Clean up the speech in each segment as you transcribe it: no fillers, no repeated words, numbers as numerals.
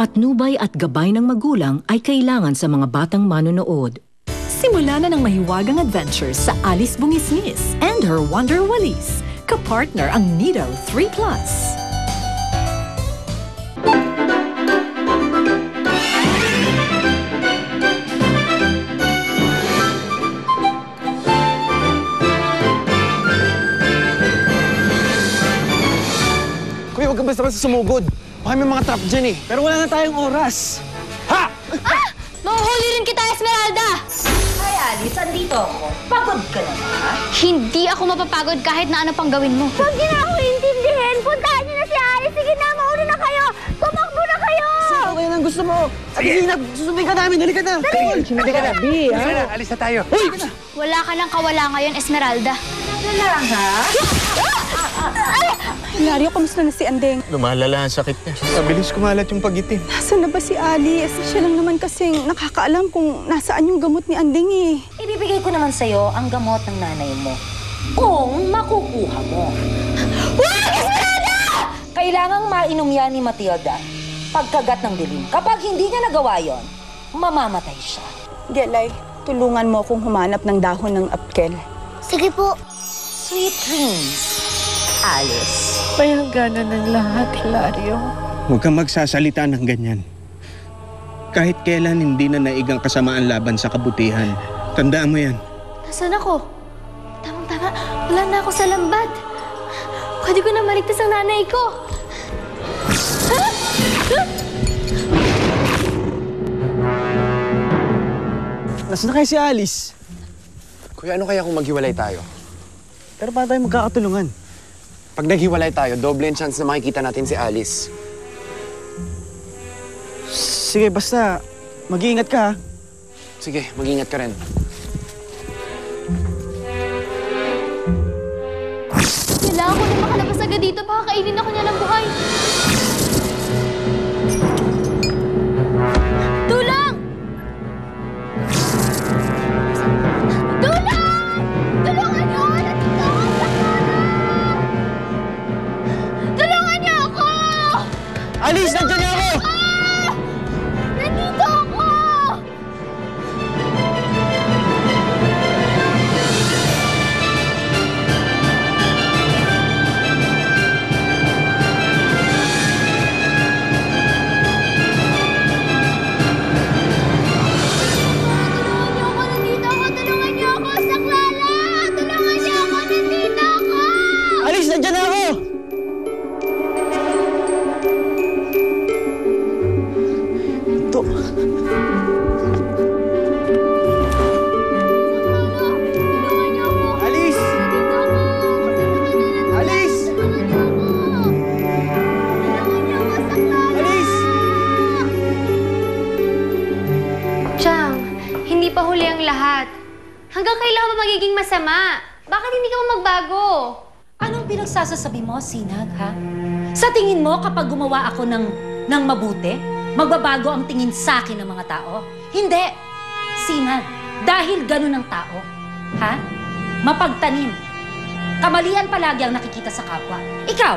Patnubay at gabay ng magulang ay kailangan sa mga batang manonood. Simula na ng mahiwagang adventures sa Alice Bungisngis and her Wonder Walis. Kapartner ang Nido 3+. Kuya, huwag kang basta-basta sumugod. Baka may mga trap dyan eh. Pero wala na tayong oras. Ha! Ah! Mahuhuli rin kita, Esmeralda! Hi, Alice. Andito ako. Pagod ka na ba? Hindi ako mapapagod kahit na ano pang gawin mo. Huwag niyo na ako intindihin. Puntahan niyo na si Alice. Sige na, mauna na kayo. Tumakbo na kayo! Ano kaya nang gusto mo? Sige na, susundin ka namin. Dali ka na. Dali ka na, B, ha? Sige na, alis na tayo. Uy! Wala ka nang kawala ngayon, Esmeralda. Ano lang, ha? Hilario, kamusta na si Andeng? Lumalala ang sakit niya. Mabilis kumalat yung pagitim. Nasaan na ba si Alice? Siya lang naman kasing nakakaalam kung nasaan yung gamot ni Andeng eh. Ibibigay ko naman sa'yo ang gamot ng nanay mo. Kung makukuha mo. Wag! Esmeralda! Kailangang mainom yan ni Matilda. Pagkagat ng dilim. Kapag hindi niya nagawa yon, mamamatay siya. Gelay, tulungan mo akong humanap ng dahon ng apkel. Sige po. Sweet dreams, Alice. Payangganan ng lahat, Hilario. Huwag kang magsasalita ng ganyan. Kahit kailan hindi na naigang kasamaan laban sa kabutihan. Tandaan mo yan. Nasaan ako? Tamang-tama, wala na ako sa lambat. Pwede ko na maligtas ang nanay ko. Nasaan na kayo si Alice? Kuya, ano kaya kung maghiwalay tayo? Pero paano tayo magkakatulungan? Pag naghiwalay tayo, doble ang chance na makikita natin si Alice. Sige, basta mag-iingat ka, ha? Sige, mag-ingat ka rin. Kailangan ko na makalabas agad dito. Baka kainin ako niya ng buhay. Tulong! Tulong! Tulungan niyo ako! Nandito ako sa kanan! Tulungan niyo ako! Alice, nandiyan niyo ako! Nandito ako! Tulungan niyo ako! Saklala! Tulungan niyo ako! Nandito ako! Alice, nandiyan na ako! Ito. Tulungan niyo ako! Alice! Nandito ako! Alice! Tulungan niyo ako! Tulungan niyo ako! Saklala! Alice! Chang, hindi pa huli ang lahat. Hanggang kailan ba magiging masama? Bakit hindi ka mo magbago? Anong pinagsasasabi mo, Sinag, ha? Sa tingin mo, kapag gumawa ako ng mabuti, magbabago ang tingin sa akin ng mga tao? Hindi! Sinag, dahil ganun ang tao, ha? Mapagtanim. Kamalian palagi ang nakikita sa kapwa. Ikaw,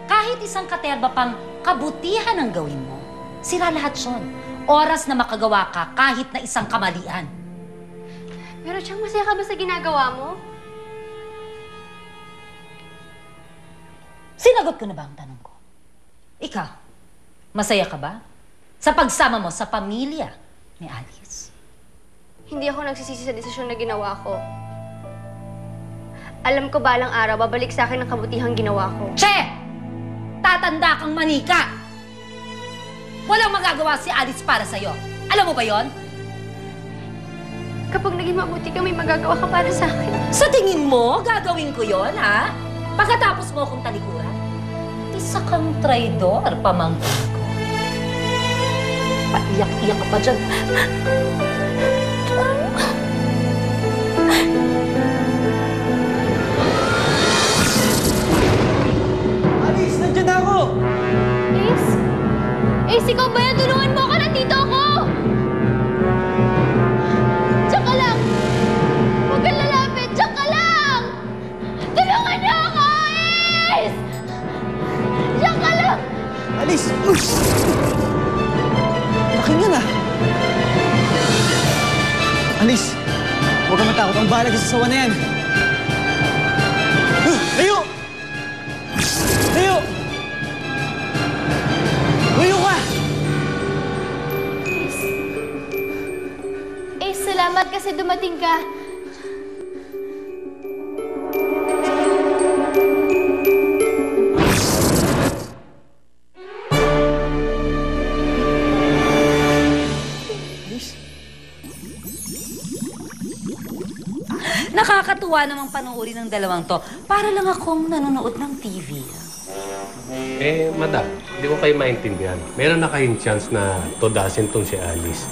kahit isang katerba pang kabutihan ang gawin mo, sira lahat yun. Oras na makagawa ka kahit na isang kamalian. Pero Chang, masaya ka ba sa ginagawa mo? Sinagot ko na ba ang tanong ko? Ikaw, masaya ka ba sa pagsama mo sa pamilya ni Alice? Hindi ako nagsisisi sa desisyon na ginawa ko. Alam ko balang araw, babalik sa akin ang kabutihang ginawa ko. Che! Tatanda kang manika! Walang magagawa si Alice para sa'yo. Alam mo ba yon? Kapag naging mabuti ka, may magagawa ka para sa akin. Sa tingin mo, gagawin ko yon, ha? Pagkatapos mo akong talikuran, isa kang traidor, pamangkin ko. Paiyak-iyak ka pa dyan. Alice, nandiyan na ako! Ace? Ace, ikaw ba yan? Tulungan mo ako! Nandito ako! Diyan ka lang! Huwag kang lalapit! Diyan ka lang! Tulungan niyo ako! Ace! Diyan ka lang! Alice! Lasing yan ah. Alice, huwag kang matakot. Ang bahala sa sawa na yan. Layo! Layo! Layo ka! Salamat kasi dumating ka. Nakakatuwa namang panoorin ng dalawang to. Para lang akong nanonood ng TV. Madam, hindi ko kayo maintindihan. Meron na kayong chance na todasin tong si Alice.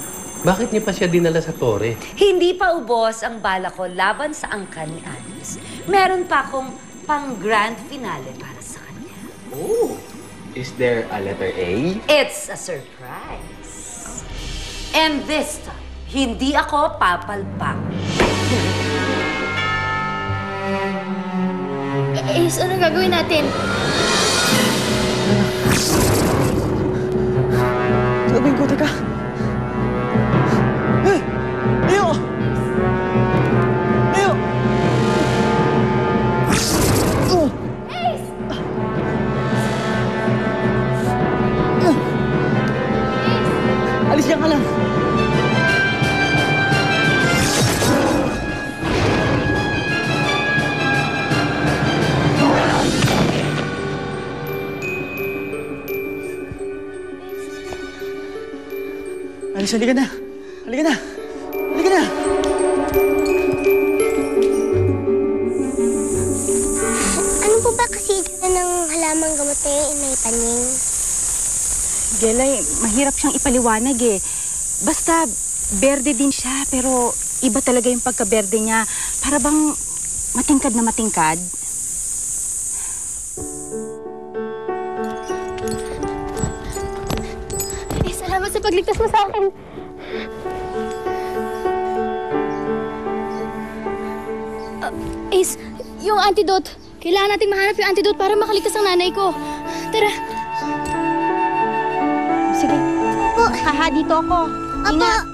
Bakit niyo pa siya dinala sa tore? Hindi pa ubos ang bala ko laban sa angkan ni Alice. Meron pa akong pang-grand finale para sa kanya. Oh, is there a letter A? It's a surprise. And this time, hindi ako papalpak. Ace, ano gagawin natin? Gagawin ko, teka. Layo! Layo! Ace! Alis yan ka lang. Alis, halika na. Halika na. Halika na. Ano po ba kasi ito ng halamang gamot na yung inay Paning? Gelay, mahirap siyang ipaliwanag eh. Basta, berde din siya, pero iba talaga yung pagka-berde niya. Para bang matingkad na matingkad. Salamat sa pagligtas mo sa akin. Ace, yung antidote. Kailangan nating mahanap yung antidote para makaligtas ang nanay ko. Tara. Sige. Po. Haha, dito ako. Ingat.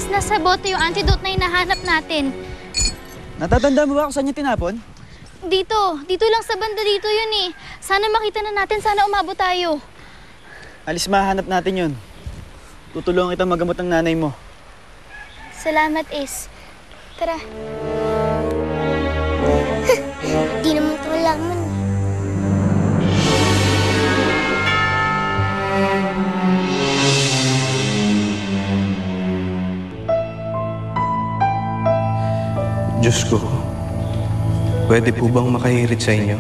Nasa bote yung antidote na hinahanap natin. Natatanda mo ba kung saan niya tinapon? Dito. Dito lang sa banda dito yun eh. Sana makita na natin. Sana umabot tayo. Alis, mahanap natin yun. Tutulungan kita magamot ng nanay mo. Salamat, Ace. Tara. Di naman ito malaman. Diyos ko, pwede po bang makahirit sa inyo?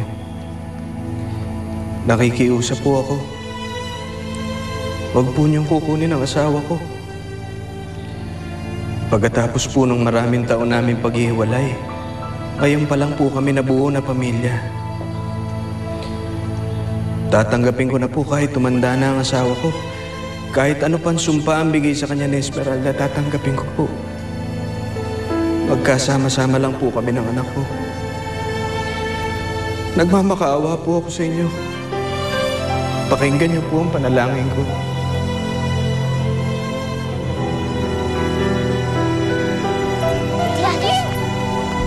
Nakikiusap po ako. Huwag po niyong kukunin ang asawa ko. Pagkatapos po ng maraming taon namin paghihiwalay, ngayon pa lang po kami nabuo na pamilya. Tatanggapin ko na po kahit tumanda na ang asawa ko. Kahit ano pang sumpa ang bigay sa kanya ni Esmeralda, tatanggapin ko po. Magkasama-sama lang po kami ng anak ko. Nagmamakaawa po ako sa inyo. Pakinggan niyo po ang panalangin ko. Ate Alice!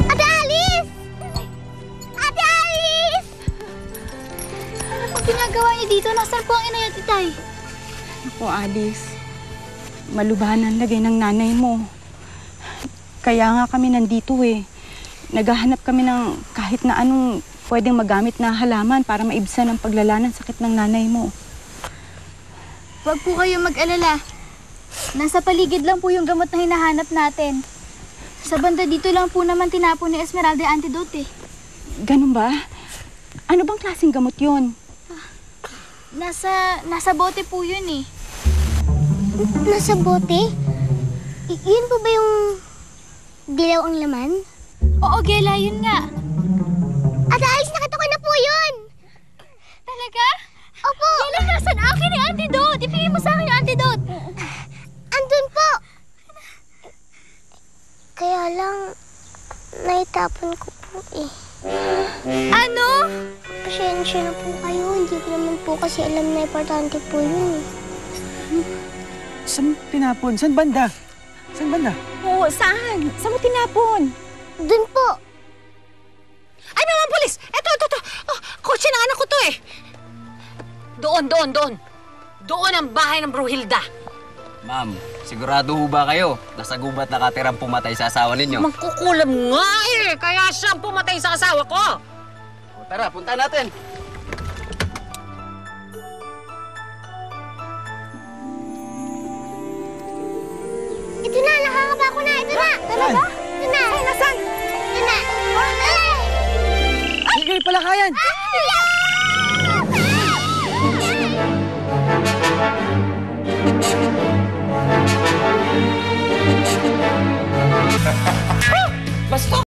Ate Alice! Ate Alice! Ano pong ginagawa niyo dito? Nasaan po ang inay at itay? Ako, Alice. Malubahan lagay ng nanay mo. Kaya nga kami nandito eh. Naghahanap kami ng kahit na anong pwedeng magamit na halaman para maibsan ang paglala ng sakit ng nanay mo. Huwag po kayong mag-alala. Nasa paligid lang po yung gamot na hinahanap natin. Sa banda dito lang po naman tinapon ni Esmeralda yung antidote eh. Ganun ba? Ano bang klaseng gamot yun? Nasa bote po yun eh. Nasa bote? Yun po ba yung dilaw ang laman? Oo, Gela, yun nga. Ate Alice, nakita ko na po yun! Talaga? Pasensya na po kayo. Hindi ko naman po kasi alam na importante po yun eh. Saan tinapon? Saan banda? Saan banda? Oo, saan? Saan mo tinapon? Dun po. Ay, mga pulis! Eto. Oh, kotse ng anak ko to eh. Doon. Doon ang bahay ng Bruhilda. Ma'am, sigurado ho ba kayo? Nasa gubat nakatirang pumatay sa asawa ninyo? Magkukulam nga eh. Kaya siyang pumatay sa asawa ko. O, tara, punta natin. Ito na, nakakaba ko na. Ito na. Talaga? Ito na. Nasaan? Ito na. Hindi kayo palakayan! Basta!